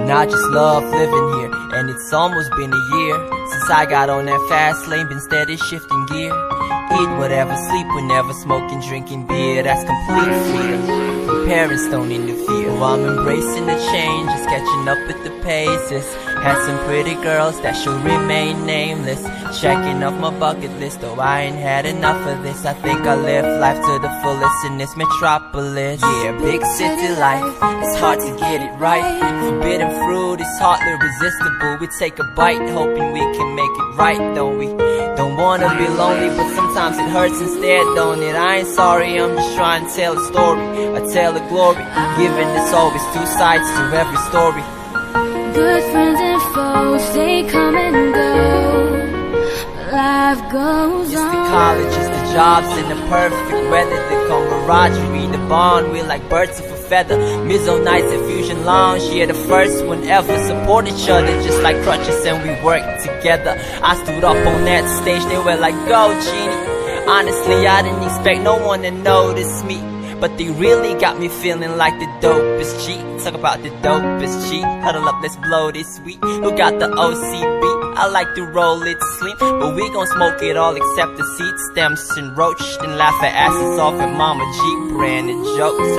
And I just love living here, and it's almost been a year since I got on that fast lane, been steady shifting gear. Eat whatever, sleep whenever, smoking, drinking beer, that's complete freedom. My parents don't interfere. Well, I'm embracing the changes, catching up with the paces. Had some pretty girls that should remain nameless. Checking off my bucket list, though I ain't had enough of this. I think I live life to the fullest in this metropolis. Yeah, big city life, it's hard to get it right. Forbidden fruit is hardly resistible. We take a bite, hoping we can make it right, don't we? Don't wanna be lonely, but sometimes it hurts instead, don't it? I ain't sorry, I'm just trying to tell a story, a tale of glory. Given there's always two sides to every story. Good friends and foes, they come and go, but life goes on. It's the colleges, the jobs, and the perfect weather. The camaraderie, the bond, we're like birds of a feather. Mizzo nights at Fusion Lounge, yeah, the first one ever. Support each other just like crutches, and we work together. I stood up on that stage, they were like, go Genie. Honestly, I didn't expect no one to notice me, but they really got me feeling like the dopest G. Talk about the dopest G. Huddle up, let's blow this week. Who got the OCB? I like to roll it slim, but we gon' smoke it all except the seed stems and roach. Then laugh our asses off at Mama G branded jokes.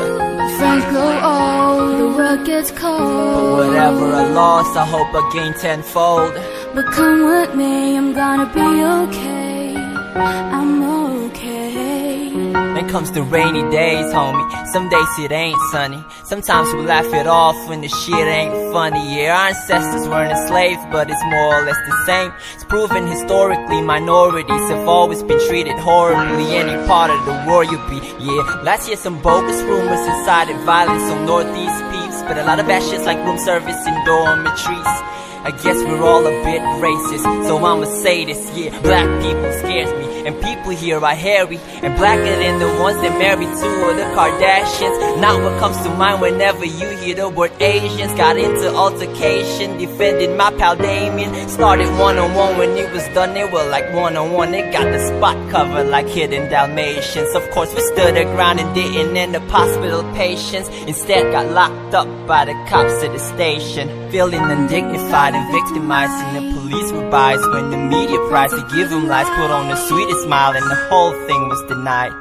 Friends grow old, the world gets cold, but whatever I lost, I hope I gain tenfold. But come with me, I'm gonna be okay. I'm okay. Then comes the rainy days, homie. Some days it ain't sunny. Sometimes we laugh it off when the shit ain't funny. Yeah, our ancestors weren't enslaved, but it's more or less the same. It's proven historically minorities have always been treated horribly. Any part of the war you be, yeah. Last year some bogus rumors incited violence on Northeast peeps, but a lot of bad shit's like room service in dormitories. I guess we're all a bit racist, so I'ma say this, yeah. Black people scares me, and people here are hairy and blacker than the ones that married two of the Kardashians. Not what comes to mind whenever you hear the word Asians. Got into altercation, defended my pal Damien. Started one-on-one, when it was done they were like one-on-one. They got the spot covered like hidden Dalmatians. Of course we stood our ground and didn't end up hospital patients. Instead got locked up by the cops at the station. Feeling undignified and victimizing the police were biased when the media tries to give them lies. Put on the sweetest smile and the whole thing was denied.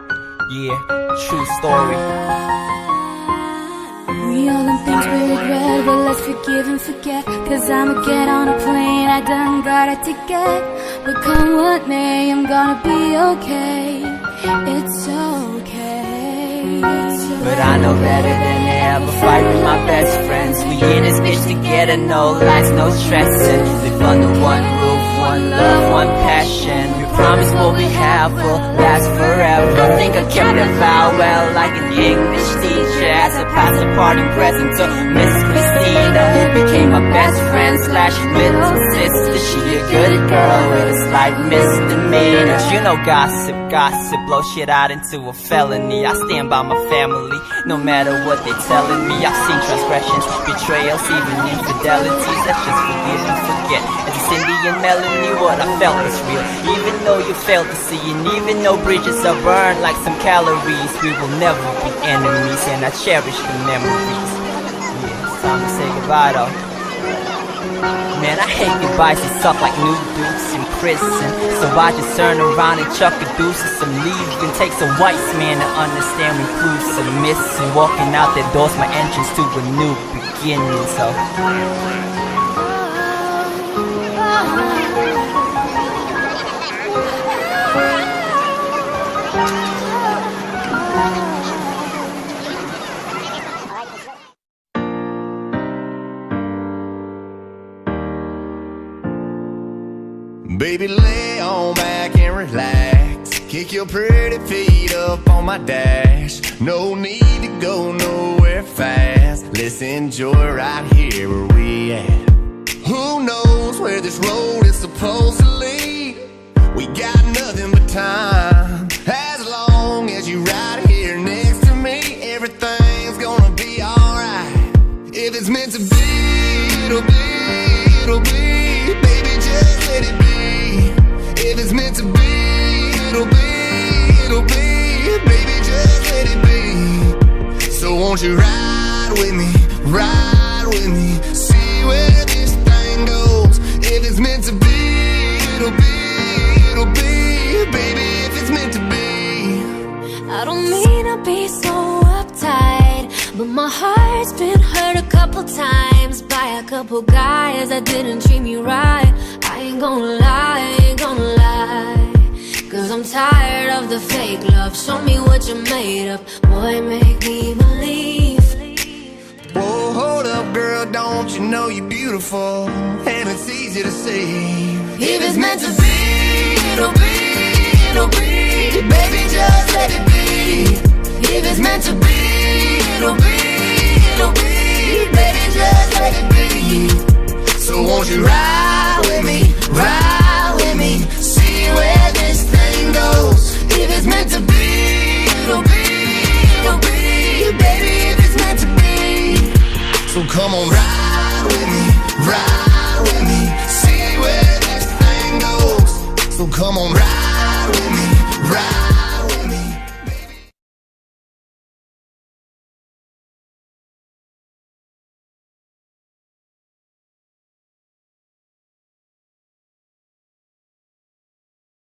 Yeah, true story. We all them things we regret, but let's forgive and forget. Cause I'ma get on a plane, I done got a ticket. But come with me, I'm gonna be okay. It's okay. But I know better than to ever fight with my best friends. We in this bitch together, no lies, no stressing. Live under one roof, one love, one passion. We promise what we have will last forever. I think I kept that vow well, like an English teacher. As a past a party present to Miss Christina, who became my best friend slash little sister. She a good girl with a slight misdemeanor. You know gossip blow shit out into a felony. I stand by my family, no matter what they telling me. I've seen transgressions, betrayals, even infidelities. Let's just forgive and forget. As Cindy and Melanie, what I felt was real. Even though you failed to see, and even though bridges are burned like some calories, we will never be enemies, and I cherish the memories. Yeah, it's time to say goodbye though. Man, I hate goodbyes, it suck like new dukes in prison. So I just turn around and chuck a deuce and some leaving. Takes a white man to understand when clues are missing. Walking out that door's my entrance to a new beginning, so baby, lay on back and relax. Kick your pretty feet up on my dash. No need to go nowhere fast. Let's enjoy right here where we at. Who knows where this road is supposed to lead? We got nothing but time. As long as you right here next to me, everything's gonna be alright. If it's meant to be, it'll be, it'll be. Baby, just let it be. If it's meant to be, it'll be, it'll be. Baby, just let it be. So won't you ride with me, see it's meant to be, it'll be, it'll be. Baby, if it's meant to be. I don't mean to be so uptight, but my heart's been hurt a couple times by a couple guys that didn't treat me right. I ain't gonna lie, ain't gonna lie, 'cause I'm tired of the fake love. Show me what you're made of, boy, make me believe. Whoa, hold up, girl, don't you know you're beautiful? And it's easy to see. If it's meant to be, it'll be, it'll be. Baby, just let it be. If it's meant to be, it'll be, it'll be. Baby, just let it be. So won't you ride with me, ride with me, see where this thing goes. If it's meant to be, it'll be, it'll be. Baby, if it's meant to be. So come on, ride with me, ride with me, see where this thing goes. So come on, ride with me, ride.